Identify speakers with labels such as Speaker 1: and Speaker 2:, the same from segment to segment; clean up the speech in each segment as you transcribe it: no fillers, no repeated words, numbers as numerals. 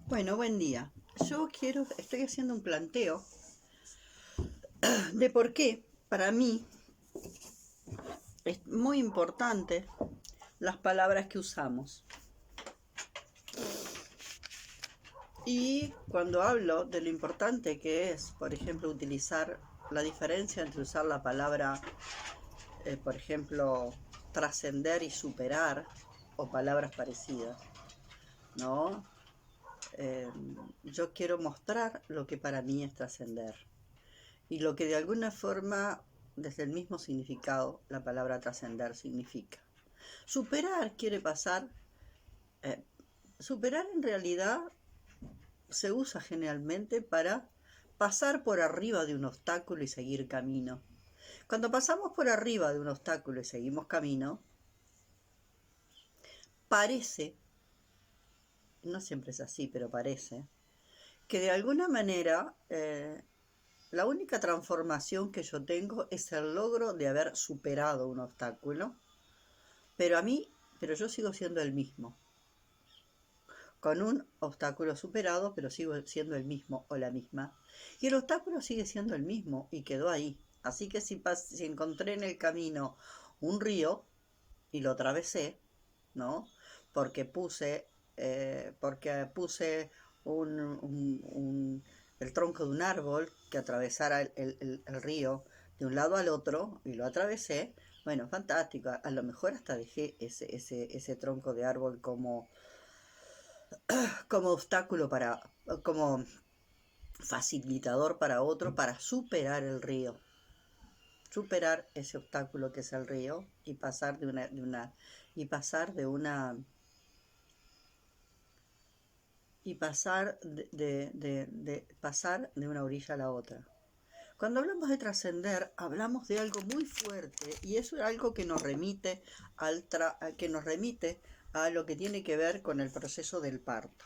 Speaker 1: Bueno, buen día. Estoy haciendo un planteo de por qué para mí es muy importante las palabras que usamos. Y cuando hablo de lo importante que es, por ejemplo, utilizar la diferencia entre usar la palabra, por ejemplo, trascender y superar, o palabras parecidas, ¿no? Eh, yo quiero mostrar lo que para mí es trascender. Y lo que de alguna forma, desde el mismo significado, la palabra trascender significa. Superar quiere pasar, eh, superar en realidad se usa generalmente para pasar por arriba de un obstáculo y seguir camino. Cuando pasamos por arriba de un obstáculo y seguimos camino, parece, no siempre es así, pero parece, que de alguna manera la única transformación que yo tengo es el logro de haber superado un obstáculo. Pero yo sigo siendo el mismo, con un obstáculo superado, pero sigo siendo el mismo o la misma. Y el obstáculo sigue siendo el mismo y quedó ahí. Así que si encontré en el camino un río y lo atravesé, ¿no? Porque puse el tronco de un árbol que atravesara el río de un lado al otro y lo atravesé. Bueno, fantástico. A lo mejor hasta dejé ese tronco de árbol como obstáculo como facilitador para otro para superar el río. Superar ese obstáculo que es el río y pasar y pasar de una y pasar pasar de una orilla a la otra. Cuando hablamos de trascender, hablamos de algo muy fuerte y eso es algo que nos remite a lo que tiene que ver con el proceso del parto.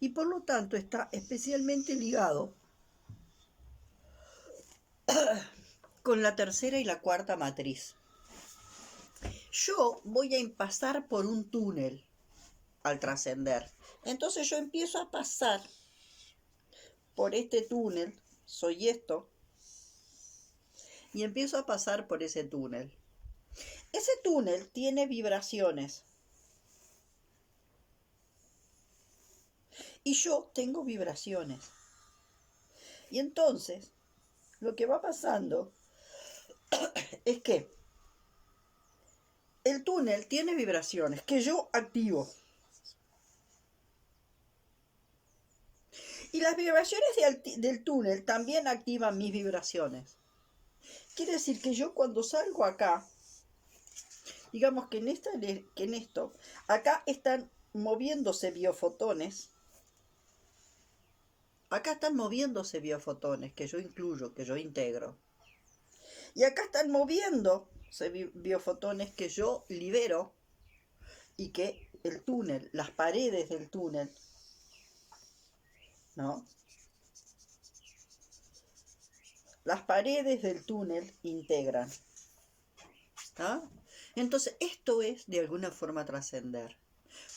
Speaker 1: Y por lo tanto está especialmente ligado con la tercera y la cuarta matriz. Yo voy a pasar por un túnel al trascender. Entonces yo empiezo a pasar por este túnel, soy esto, y empiezo a pasar por ese túnel. Ese túnel tiene vibraciones. Y yo tengo vibraciones. Y entonces, lo que va pasando es que el túnel tiene vibraciones que yo activo. Y las vibraciones del túnel también activan mis vibraciones. Quiere decir que yo cuando salgo acá, digamos que en esto, acá están moviéndose biofotones. Acá están moviéndose biofotones que yo incluyo, que yo integro. Y acá están moviéndose biofotones que yo libero y que el túnel, las paredes del túnel, ¿no? Las paredes del túnel integran. ¿Ah? Entonces, esto es de alguna forma trascender.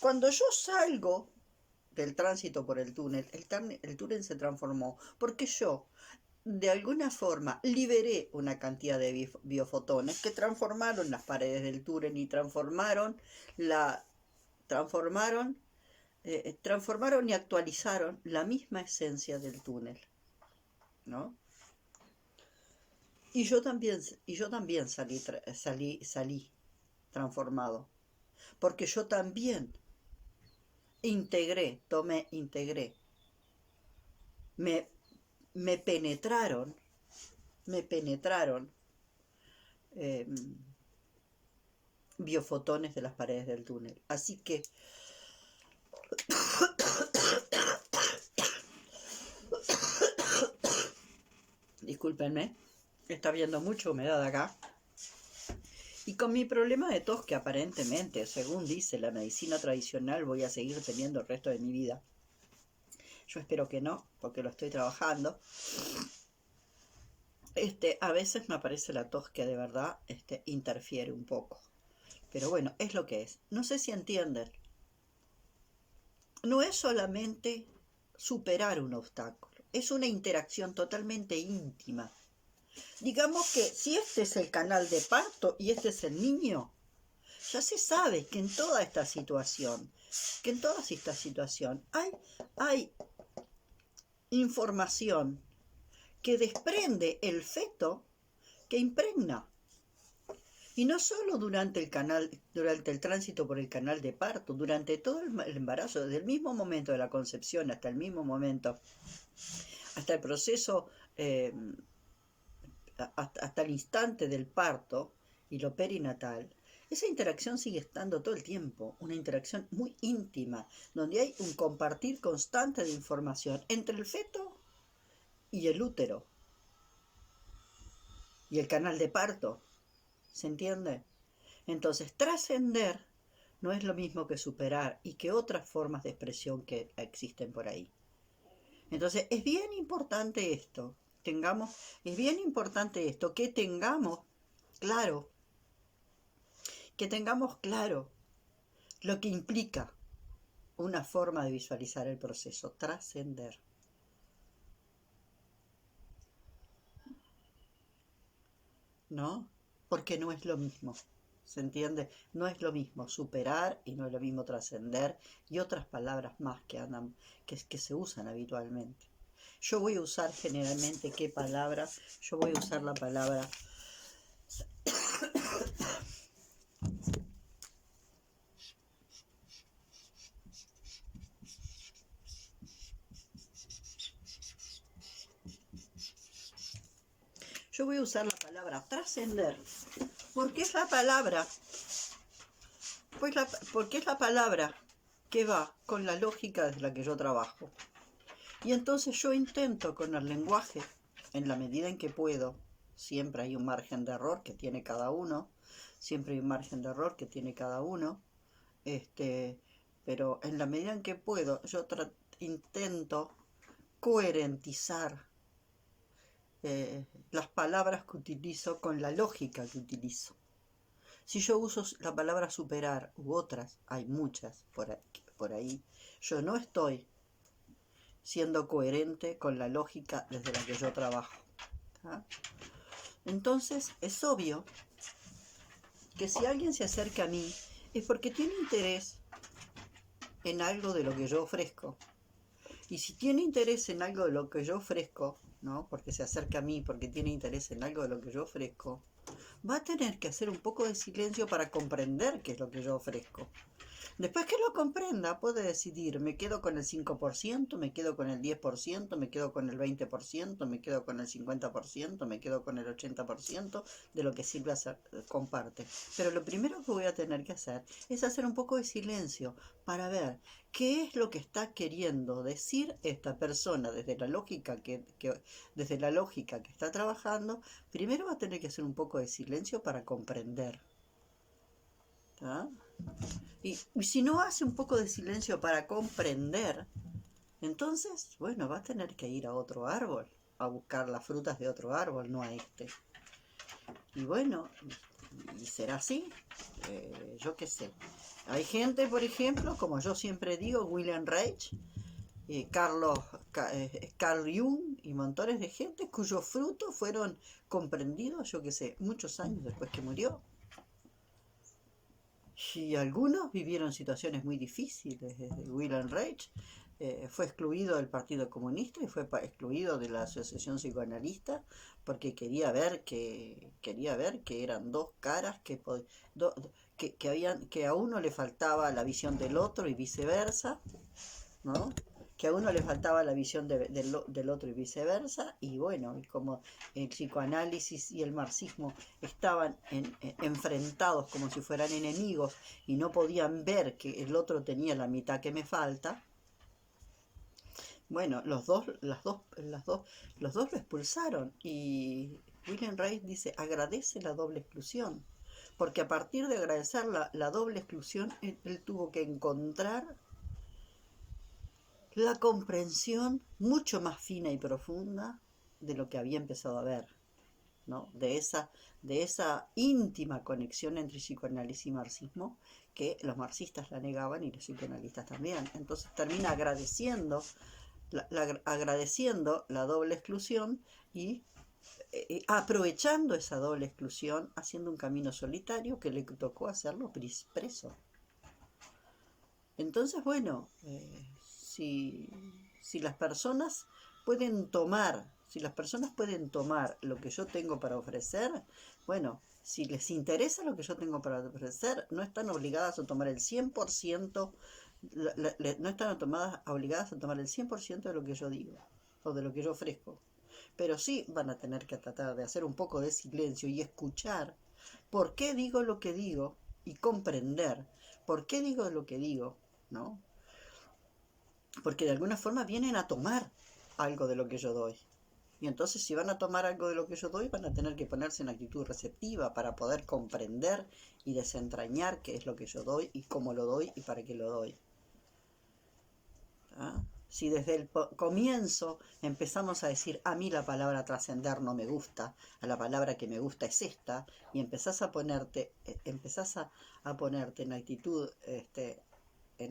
Speaker 1: Cuando yo salgo del tránsito por el túnel, el túnel se transformó porque yo, de alguna forma, liberé una cantidad de biofotones que transformaron las paredes del túnel y transformaron y actualizaron la misma esencia del túnel, ¿no? Y yo también salí transformado, porque yo también integré, me, me penetraron, me penetraron eh, biofotones de las paredes del túnel. Así que discúlpenme, está habiendo mucha humedad acá. Y con mi problema de tos, que aparentemente, según dice la medicina tradicional, voy a seguir teniendo el resto de mi vida. Yo espero que no, porque lo estoy trabajando. A veces me aparece la tos que de verdad interfiere un poco. Pero bueno, es lo que es. No sé si entienden no es solamente superar un obstáculo, es una interacción totalmente íntima. Digamos que si este es el canal de parto y este es el niño, ya se sabe que en toda esta situación, hay información que desprende el feto que impregna. Y no solo durante el tránsito por el canal de parto, durante todo el embarazo, desde el mismo momento de la concepción hasta el mismo momento, hasta el proceso, hasta el instante del parto y lo perinatal, esa interacción sigue estando todo el tiempo, una interacción muy íntima, donde hay un compartir constante de información entre el feto y el útero y el canal de parto. ¿Se entiende? Entonces, trascender no es lo mismo que superar y que otras formas de expresión que existen por ahí. Entonces, es bien importante esto, que claro, tengamos claro lo que implica una forma de visualizar el proceso, trascender. ¿No? Porque no es lo mismo. ¿Se entiende? No es lo mismo superar y no es lo mismo trascender y otras palabras más que se usan habitualmente. Yo voy a usar generalmente ¿qué palabra? Yo voy a usar la palabra trascender, porque es la palabra, porque es la palabra que va con la lógica desde la que yo trabajo. Y entonces yo intento con el lenguaje, en la medida en que puedo, siempre hay un margen de error que tiene cada uno, pero en la medida en que puedo, intento coherentizar las palabras que utilizo con la lógica que utilizo. Si yo uso la palabra superar u otras, hay muchas por ahí, yo no estoy siendo coherente con la lógica desde la que yo trabajo. ¿Ah? Entonces es obvio que si alguien se acerca a mí es porque tiene interés en algo de lo que yo ofrezco. Y si tiene interés en algo de lo que yo ofrezco, ¿no? Porque se acerca a mí, porque tiene interés en algo de lo que yo ofrezco, va a tener que hacer un poco de silencio para comprender qué es lo que yo ofrezco. Después que lo comprenda, puede decidir, me quedo con el 5%, me quedo con el 10%, me quedo con el 20%, me quedo con el 50%, me quedo con el 80% de lo que Silvia comparte. Pero lo primero que voy a tener que hacer es hacer un poco de silencio para ver qué es lo que está queriendo decir esta persona desde la lógica desde la lógica que está trabajando. Primero va a tener que hacer un poco de silencio para comprender. ¿Ah? Y si no hace un poco de silencio para comprender, entonces, bueno, va a tener que ir a otro árbol, a buscar las frutas de otro árbol, no a este. Y bueno, y será así, yo qué sé. Hay gente, por ejemplo, como yo siempre digo, William Reich, Carl Jung y montones de gente cuyos frutos fueron comprendidos, yo qué sé, muchos años después que murió. Y algunos vivieron situaciones muy difíciles. Wilhelm Reich fue excluido del Partido Comunista y fue excluido de la Asociación Psicoanalista porque quería ver que eran dos caras que a uno le faltaba la visión del otro y viceversa, ¿no? Que a uno le faltaba la visión del otro y viceversa, y bueno, y como el psicoanálisis y el marxismo estaban enfrentados como si fueran enemigos y no podían ver que el otro tenía la mitad que me falta, bueno, los dos lo expulsaron, y William Reich dice, agradece la doble exclusión, porque a partir de agradecer la doble exclusión, él tuvo que encontrar la comprensión mucho más fina y profunda de lo que había empezado a ver, ¿no? De esa íntima conexión entre psicoanálisis y marxismo que los marxistas la negaban y los psicoanalistas también. Entonces termina agradeciendo la doble exclusión y aprovechando esa doble exclusión, haciendo un camino solitario que le tocó hacerlo preso. Entonces, bueno, si las personas pueden tomar, si las personas pueden tomar lo que yo tengo para ofrecer, bueno, si les interesa lo que yo tengo para ofrecer, no están obligadas a tomar el 100%, no están obligadas a tomar el 100% de lo que yo digo o de lo que yo ofrezco. Pero sí van a tener que tratar de hacer un poco de silencio y escuchar por qué digo lo que digo y comprender por qué digo lo que digo, ¿no? Porque de alguna forma vienen a tomar algo de lo que yo doy. Y entonces si van a tomar algo de lo que yo doy, van a tener que ponerse en actitud receptiva para poder comprender y desentrañar qué es lo que yo doy y cómo lo doy y para qué lo doy. ¿Ah? Si desde el comienzo empezamos a decir, a mí la palabra trascender no me gusta, a la palabra que me gusta es esta, y empezás a ponerte en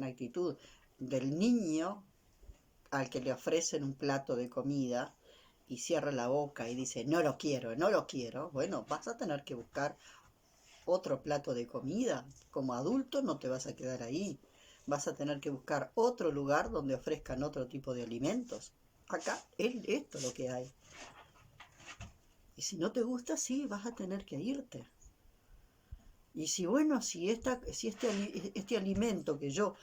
Speaker 1: actitud del niño al que le ofrecen un plato de comida y cierra la boca y dice, no lo quiero, no lo quiero, bueno, vas a tener que buscar otro plato de comida. Como adulto no te vas a quedar ahí. Vas a tener que buscar otro lugar donde ofrezcan otro tipo de alimentos. Acá es esto lo que hay. Y si no te gusta, sí, vas a tener que irte. Y si bueno, si este alimento que yo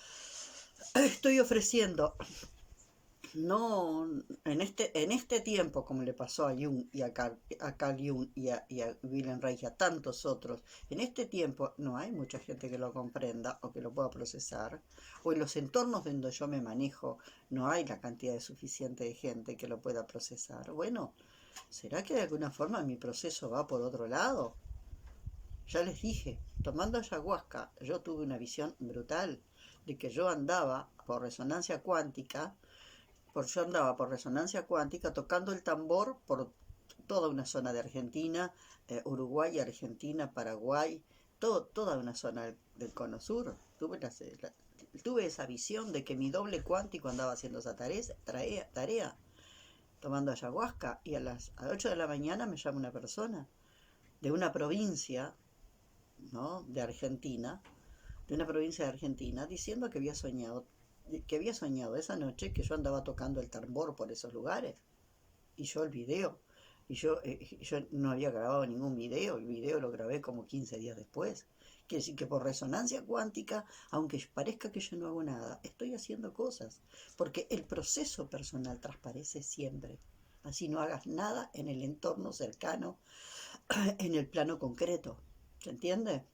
Speaker 1: estoy ofreciendo, no, en este tiempo, como le pasó a Jung y a Carl Jung y a Wilhelm Reich y a tantos otros, en este tiempo no hay mucha gente que lo comprenda o que lo pueda procesar, o en los entornos donde yo me manejo no hay la cantidad suficiente de gente que lo pueda procesar. Bueno, ¿será que de alguna forma mi proceso va por otro lado? Ya les dije, tomando ayahuasca, yo tuve una visión brutal de que yo andaba por resonancia cuántica tocando el tambor por toda una zona de Argentina, Uruguay, Argentina, Paraguay, toda una zona del Cono Sur. Tuve esa visión de que mi doble cuántico andaba haciendo esa tarea tomando ayahuasca, y a las 8 de la mañana me llama una persona de una provincia, ¿no?, de una provincia de Argentina, diciendo que había soñado esa noche que yo andaba tocando el tambor por esos lugares. Y yo el video, yo no había grabado ningún video, el video lo grabé como 15 días después. Quiere decir que por resonancia cuántica, aunque parezca que yo no hago nada, estoy haciendo cosas, porque el proceso personal transparece siempre. Así no hagas nada en el entorno cercano, en el plano concreto. ¿Se entiende?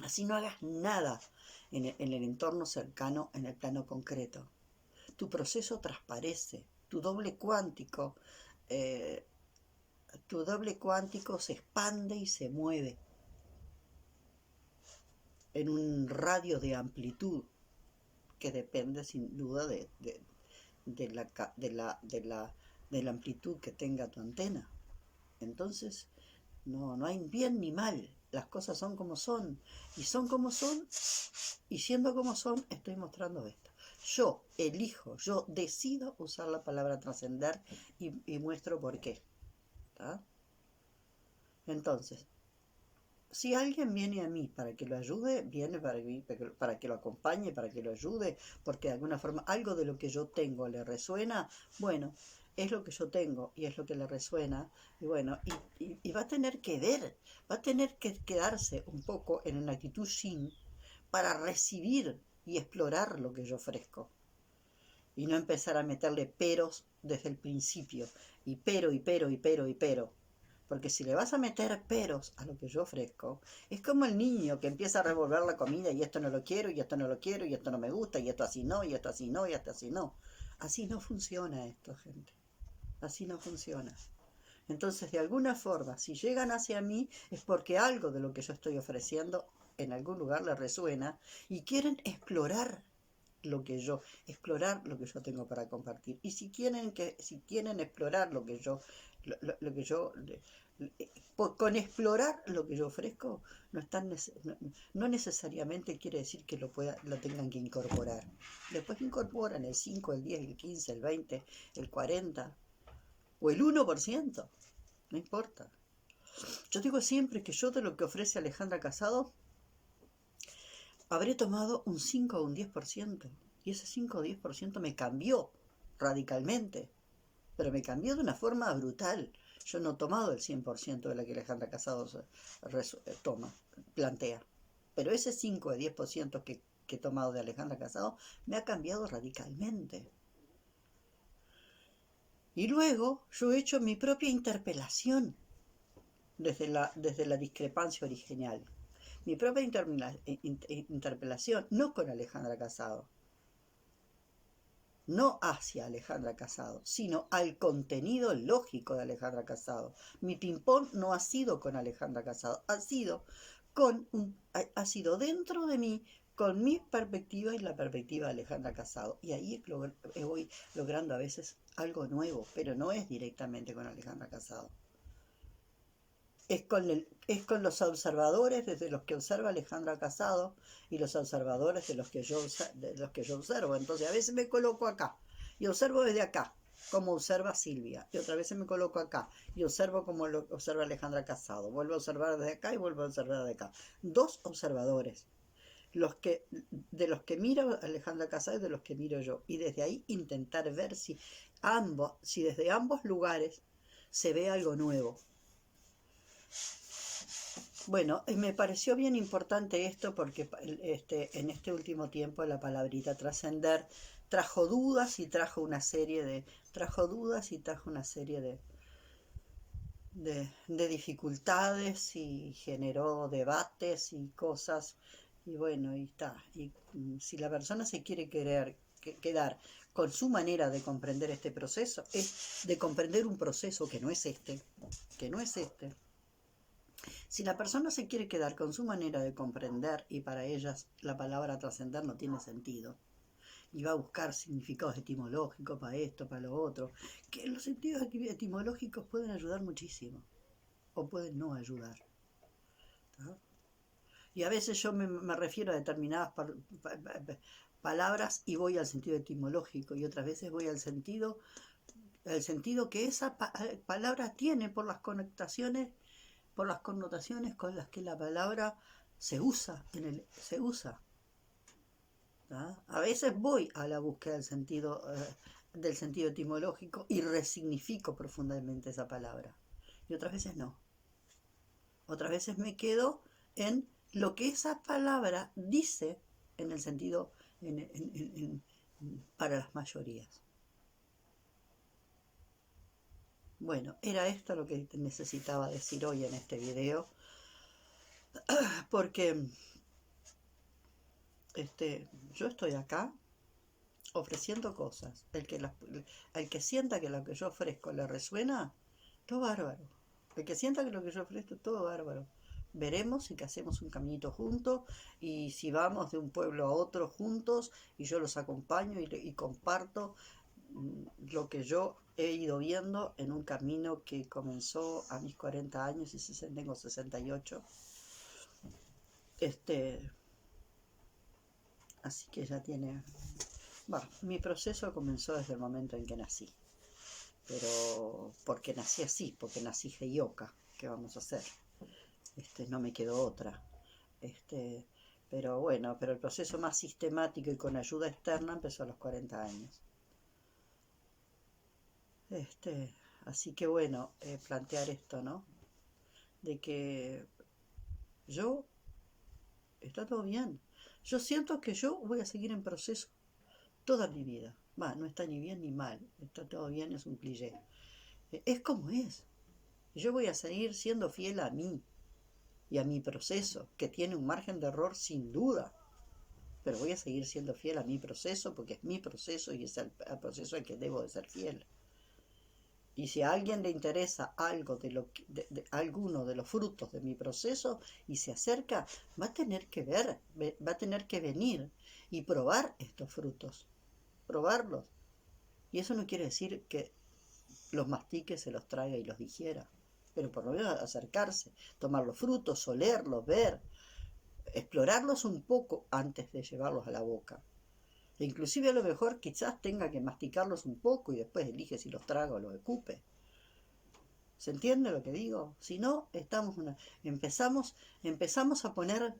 Speaker 1: Así no hagas nada en el entorno cercano, en el plano concreto. Tu proceso transparece, tu doble cuántico se expande y se mueve en un radio de amplitud que depende sin duda de la amplitud que tenga tu antena. Entonces, no hay bien ni mal, las cosas son como son, y son como son, y siendo como son, estoy mostrando esto. Yo elijo, yo decido usar la palabra trascender y muestro por qué. ¿Tá? Entonces, si alguien viene a mí para que lo ayude, viene para que lo acompañe, para que lo ayude, porque de alguna forma algo de lo que yo tengo le resuena, bueno, es lo que yo tengo y es lo que le resuena, y bueno, y va a tener que va a tener que quedarse un poco en una actitud yin para recibir y explorar lo que yo ofrezco. Y no empezar a meterle peros desde el principio, y pero. Porque si le vas a meter peros a lo que yo ofrezco, es como el niño que empieza a revolver la comida y esto no lo quiero, y esto no lo quiero, y esto no me gusta, y esto así no, y esto así no, y esto así no. Así no funciona esto, gente. Así no funciona. Entonces, de alguna forma, si llegan hacia mí, es porque algo de lo que yo estoy ofreciendo en algún lugar les resuena y quieren explorar lo que yo tengo para compartir. Y si quieren explorar lo que yo lo que yo... Con explorar lo que yo ofrezco, no necesariamente quiere decir que lo tengan que incorporar. Después incorporan el 5, el 10, el 15, el 20, el 40 o el 1%, no importa. Yo digo siempre que yo de lo que ofrece Alejandra Casado habré tomado un 5 o un 10%. Y ese 5 o 10% me cambió radicalmente. Pero me cambió de una forma brutal. Yo no he tomado el 100% de la que Alejandra Casado plantea. Pero ese 5 o 10% que he tomado de Alejandra Casado me ha cambiado radicalmente. Y luego yo he hecho mi propia interpelación desde la discrepancia original. Mi propia interpelación, no con Alejandra Casado, no hacia Alejandra Casado, sino al contenido lógico de Alejandra Casado. Mi ping-pong no ha sido con Alejandra Casado, ha sido dentro de mí, con mi perspectiva y la perspectiva de Alejandra Casado. Y ahí voy logrando a veces algo nuevo, pero no es directamente con Alejandra Casado. Es con los observadores desde los que observa Alejandra Casado y los observadores de los que yo observo. Entonces a veces me coloco acá y observo desde acá, como observa Silvia, y otra vez me coloco acá y observo como lo observa Alejandra Casado. Vuelvo a observar desde acá y vuelvo a observar desde acá. Dos observadores, de los que mira Alejandra Casado y de los que miro yo. Y desde ahí intentar ver si desde ambos lugares se ve algo nuevo. Bueno, me pareció bien importante esto porque en este último tiempo la palabrita trascender trajo dudas y trajo una serie de dificultades y generó debates y cosas. Y bueno, y está. Y si la persona se quiere quedar con su manera de comprender este proceso, es de comprender un proceso que no es este. Si la persona se quiere quedar con su manera de comprender y para ellas la palabra trascender no tiene sentido, y va a buscar significados etimológicos para esto, para lo otro, que los sentidos etimológicos pueden ayudar muchísimo o pueden no ayudar. ¿Tá? Y a veces yo me refiero a determinadas palabras y voy al sentido etimológico, y otras veces voy al sentido que esa palabra tiene por las connotaciones con las que la palabra se usa. A veces voy a la búsqueda del sentido etimológico y resignifico profundamente esa palabra. Y otras veces no. Otras veces me quedo en lo que esa palabra dice en el sentido para las mayorías. Bueno, era esto lo que necesitaba decir hoy en este video, porque yo estoy acá ofreciendo cosas. El que sienta que lo que yo ofrezco le resuena, todo bárbaro. El que sienta que lo que yo ofrezco, todo bárbaro. Veremos si que hacemos un caminito juntos y si vamos de un pueblo a otro juntos y yo los acompaño y comparto lo que yo he ido viendo en un camino que comenzó a mis 40 años y tengo 68. Así que ya tiene... Bueno, mi proceso comenzó desde el momento en que nací. Pero porque nací así, porque nací heyoka. ¿Qué vamos a hacer? No me quedó otra. Pero bueno, el proceso más sistemático y con ayuda externa empezó a los 40 años. Así que bueno, plantear esto, ¿no? De que está todo bien. Yo siento que yo voy a seguir en proceso toda mi vida. No está ni bien ni mal. Está todo bien, es un cliché. Es como es. Yo voy a seguir siendo fiel a mí y a mi proceso, que tiene un margen de error sin duda. Pero voy a seguir siendo fiel a mi proceso porque es mi proceso y es el proceso al que debo de ser fiel. Y si a alguien le interesa algo de alguno de los frutos de mi proceso y se acerca, va a tener que va a tener que venir y probar estos frutos, probarlos. Y eso no quiere decir que los mastique, se los traiga y los digiera. Pero por lo menos acercarse, tomar los frutos, olerlos, ver, explorarlos un poco antes de llevarlos a la boca. E inclusive a lo mejor quizás tenga que masticarlos un poco y después elige si los traga o los escupe. ¿Se entiende lo que digo? Si no, empezamos a poner,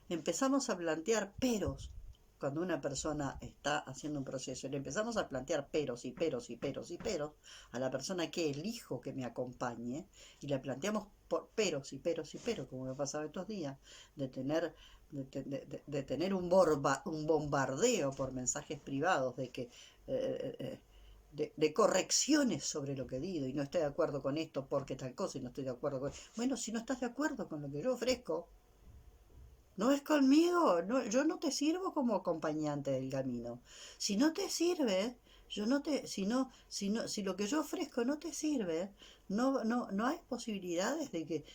Speaker 1: empezamos a plantear peros. Cuando una persona está haciendo un proceso y le empezamos a plantear peros y peros y peros y peros a la persona que elijo que me acompañe, y le planteamos peros y peros y peros, como me pasaba estos días, de tener, de tener un bombardeo por mensajes privados de que de correcciones sobre lo que digo, y no estoy de acuerdo con esto porque tal cosa, y no estoy de acuerdo con... Bueno, si no estás de acuerdo con lo que yo ofrezco, no es conmigo, no, yo no te sirvo como acompañante del camino. Si no te sirve, yo no te, si lo que yo ofrezco no te sirve, no hay posibilidades de que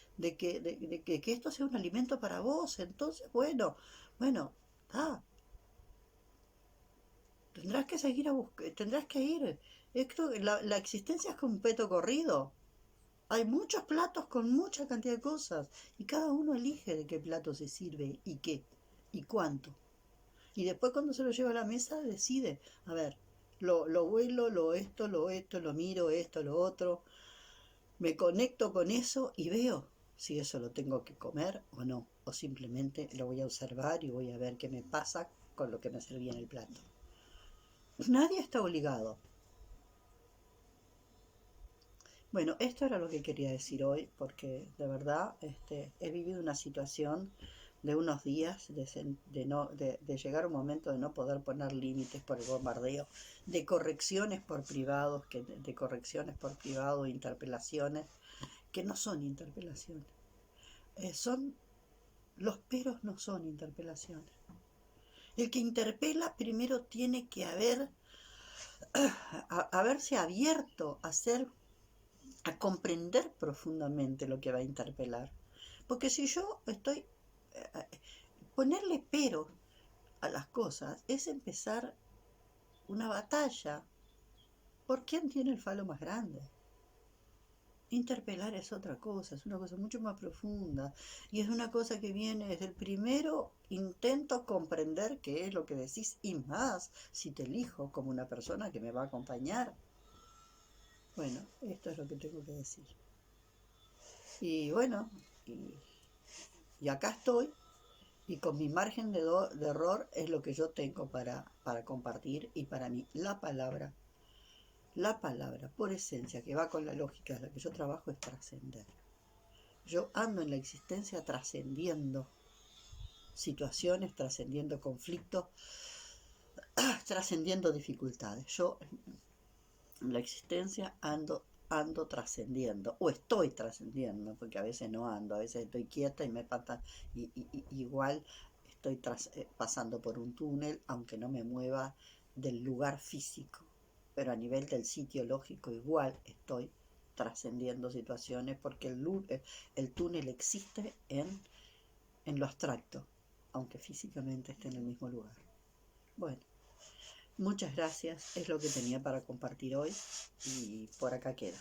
Speaker 1: esto sea un alimento para vos. Entonces, bueno, ah, tendrás que seguir a buscar, tendrás que ir. Es que la existencia es como un peto corrido. Hay muchos platos con mucha cantidad de cosas y cada uno elige de qué plato se sirve y qué y cuánto. Y después cuando se lo lleva a la mesa decide, a ver, lo huelo, lo miro, esto, lo otro, me conecto con eso y veo si eso lo tengo que comer o no, o simplemente lo voy a observar y voy a ver qué me pasa con lo que me servía en el plato. Nadie está obligado. Bueno, esto era lo que quería decir hoy, porque de verdad he vivido una situación de unos días de llegar a un momento de no poder poner límites por el bombardeo, de correcciones por privados, de correcciones por privado, interpelaciones, que no son interpelaciones. Son los peros no son interpelaciones. El que interpela primero tiene que haberse abierto a ser a comprender profundamente lo que va a interpelar. Porque si yo estoy... ponerle pero a las cosas es empezar una batalla por quién tiene el falo más grande. Interpelar es otra cosa, es una cosa mucho más profunda y es una cosa que viene desde el primero intento comprender qué es lo que decís y más si te elijo como una persona que me va a acompañar. Bueno, esto es lo que tengo que decir. Y bueno, y acá estoy, y con mi margen de error es lo que yo tengo para compartir, y para mí la palabra por esencia que va con la lógica de la que yo trabajo es trascender. Yo ando en la existencia trascendiendo situaciones, trascendiendo conflictos, trascendiendo dificultades. Yo en la existencia ando trascendiendo, o estoy trascendiendo, porque a veces no ando, a veces estoy quieta y me pasa, igual estoy pasando por un túnel, aunque no me mueva del lugar físico, pero a nivel del sitio lógico igual estoy trascendiendo situaciones, porque el túnel existe en lo abstracto, aunque físicamente esté en el mismo lugar. Bueno. Muchas gracias, es lo que tenía para compartir hoy y por acá queda.